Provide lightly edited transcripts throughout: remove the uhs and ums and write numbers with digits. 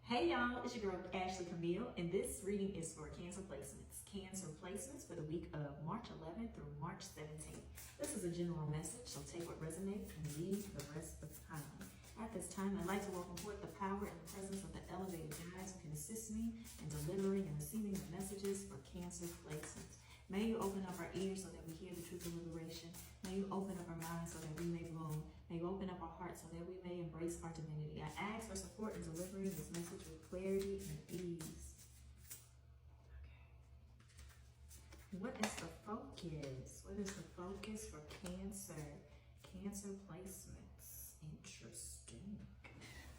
Hey y'all, it's your girl Ashley Camille, and this reading is for Cancer placements. Cancer placements for the week of March 11th through March 17th. This is a general message, so take what resonates and leave the rest of the time. At this time, I'd like to welcome forth the power and the presence of the elevated guides who can assist me in delivering and receiving the messages for Cancer placements. May you open up our ears so that we hear the truth of liberation. May you open up our minds so that we may bloom. May you open up our hearts so that we may embrace our divinity. I ask for support in delivering this message with clarity and ease. Okay. What is the focus? What is the focus for Cancer? Cancer placements. Interesting.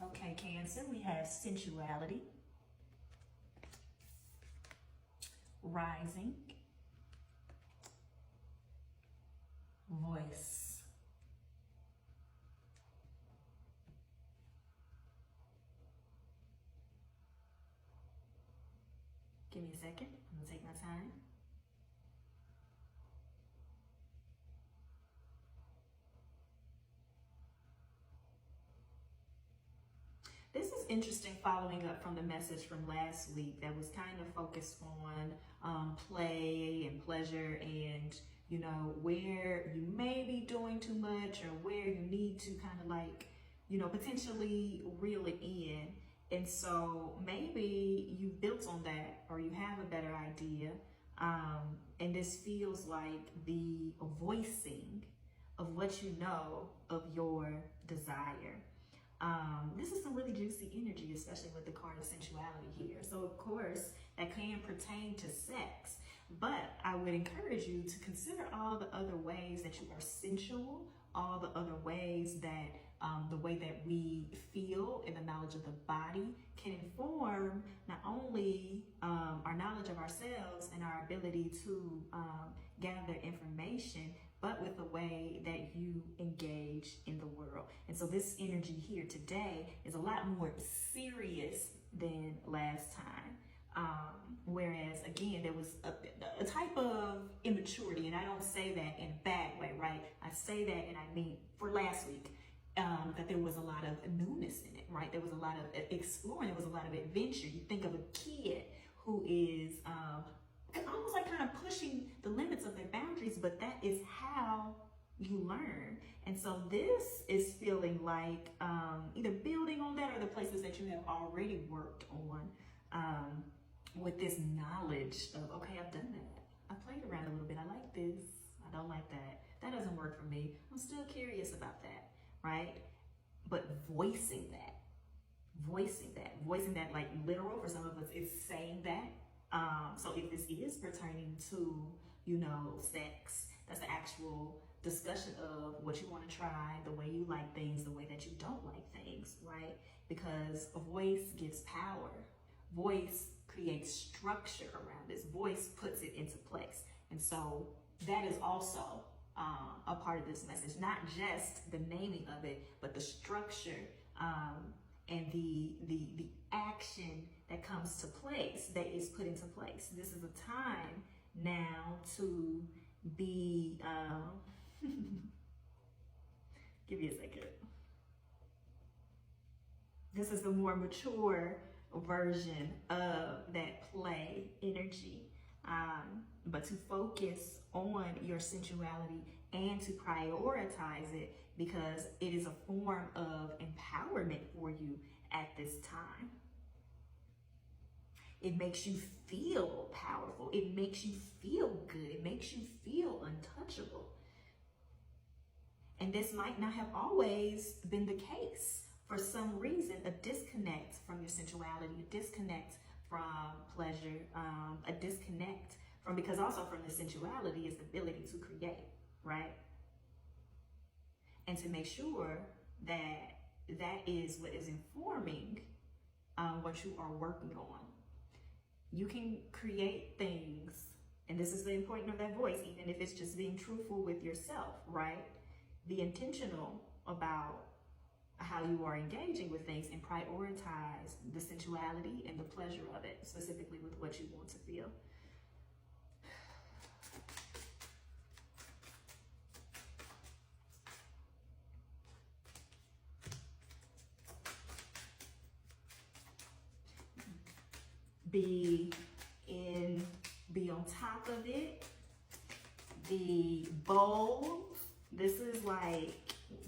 Okay, Cancer, we have sensuality, rising, voice, give me a second, I'm gonna take my time. This is interesting, following up from the message from last week that was kind of focused on play and pleasure and, you know, where you may be doing too much or where you need to kind of like, you know, potentially reel it in. And so maybe you built on that or you have a better idea. And this feels like the voicing of what you know of your desire. This is some really juicy energy, especially with the card of sensuality here. So of course that can pertain to sex, but I would encourage you to consider all the other ways that you are sensual, all the other ways that the way that we feel and the knowledge of the body can inform not only our knowledge of ourselves and our ability to gather information, but with the way that you engage in the world. And so this energy here today is a lot more serious than last time. Whereas again, there was a type of immaturity, and I don't say that in a bad way, right? I say that, and I mean for last week, that there was a lot of newness in it, right? There was a lot of exploring, there was a lot of adventure. You think of a kid who is almost like kind of pushing the limits of their boundaries, but that is how you learn. And so this is feeling like either building on that or the places that you have already worked on with this knowledge of, okay, I've done that. I played around a little bit. I like this. I don't like that. That doesn't work for me. I'm still curious about that, right? But voicing that like literal for some of us is saying that. So if this is pertaining to, you know, sex, that's the actual discussion of what you want to try, the way you like things, the way that you don't like things, right? Because a voice gives power. Voice creates structure around this. Voice puts it into place. And so that is also a part of this message, not just the naming of it, but the structure and the action that comes to place, that is put into place. This is a time now to be, give me a second. This is the more mature version of that play energy. But to focus on your sensuality and to prioritize it, because it is a form of empowerment for you at this time. It makes you feel powerful. It makes you feel good. It makes you feel untouchable. And this might not have always been the case. For some reason, a disconnect from your sensuality, a disconnect from pleasure, a disconnect from, because also from the sensuality is the ability to create, right? And to make sure that that is what is informing what you are working on. You can create things, and this is the importance of that voice, even if it's just being truthful with yourself, right? Be intentional about how you are engaging with things and prioritize the sensuality and the pleasure of it, specifically with what you want to feel. be on top of it. The bold. This is like,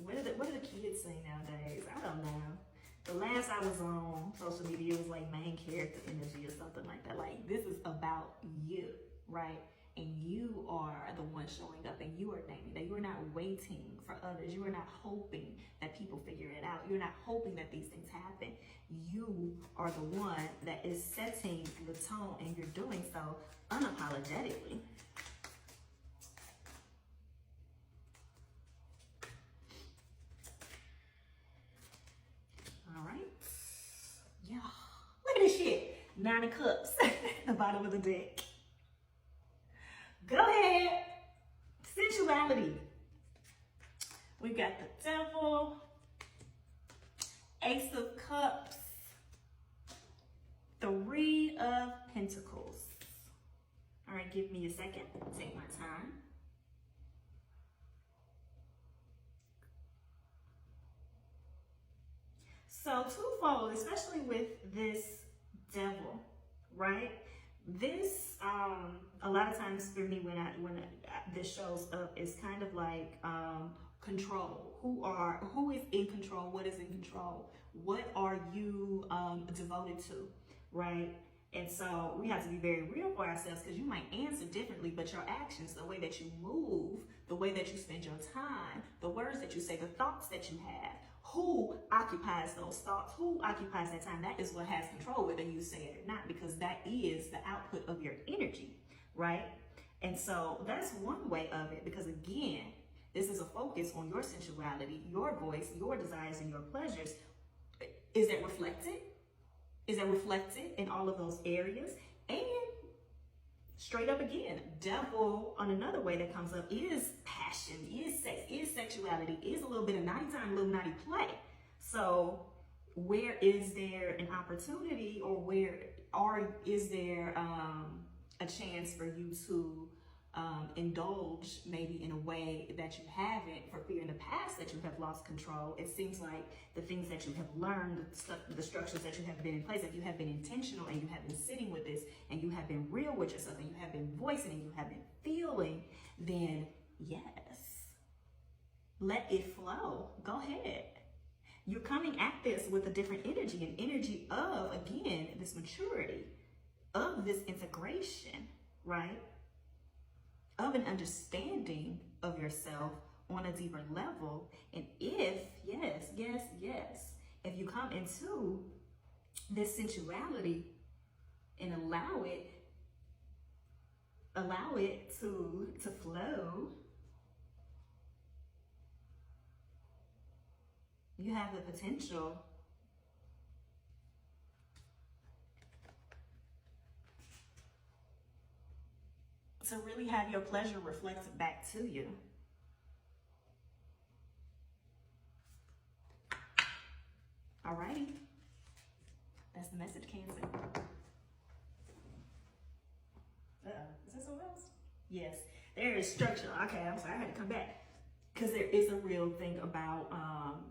what do the kids say nowadays? I don't know. The last I was on social media, it was like main character energy or something like that. Like, this is about you, right? And you are the one showing up, and you are naming that. You are not waiting for others. You are not hoping that people figure it out. You're not hoping that these things happen. You are the one that is setting the tone, and you're doing so unapologetically. All right. Yeah. Look at this shit. 9 of Cups at the bottom of the deck. Go ahead. Sensuality. We've got the Devil, Ace of Cups, 3 of Pentacles. All right, give me a second. Take my time. So twofold, especially with this Devil, right? This, a lot of times for me, when this shows up, is kind of like control. Who is in control? What is in control? What are you devoted to, right? And so we have to be very real for ourselves, because you might answer differently, but your actions, the way that you move, the way that you spend your time, the words that you say, the thoughts that you have, who occupies those thoughts, who occupies that time, that is what has control, whether you say it or not, because that is the output of your energy, right? And so that's one way of it, because again, this is a focus on your sensuality, your voice, your desires, and your pleasures. Is it reflected? Is it reflected in all of those areas? And straight up again, Devil on another way that comes up is passion, is sex, is sexuality, is a little bit of nighttime Illuminati play. So where is there an opportunity, or is there a chance for you to indulge maybe in a way that you haven't, for fear in the past that you have lost control? It seems like the things that you have learned, the structures that you have been in place, if you have been intentional and you have been sitting with this and you have been real with yourself and you have been voicing and you have been feeling, then yes, let it flow. Go ahead. You're coming at this with a different energy, an energy of, again, this maturity, of this integration, right? Of an understanding of yourself on a deeper level. And if, yes, if you come into this sensuality and allow it to flow, you have the potential to really have your pleasure reflected back to you. Alrighty. That's the message, Cancer. Is that something else? Yes. There is structure. Okay, I'm sorry, I had to come back. Because there is a real thing about,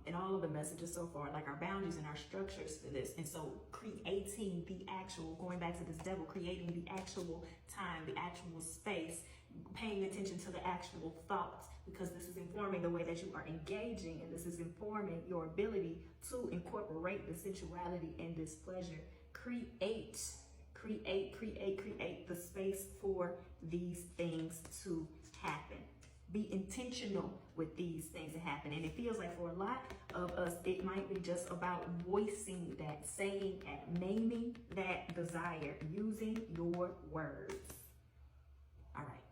in all of the messages so far, like our boundaries and our structures for this. And so creating the actual, going back to this Devil, creating the actual time, the actual space, paying attention to the actual thoughts, because this is informing the way that you are engaging, and this is informing your ability to incorporate the sensuality and this pleasure. Create the space for these things to happen. Be intentional with these things to happen. And it feels like for a lot of us, it might be just about voicing that, saying and naming that desire, using your words. All right.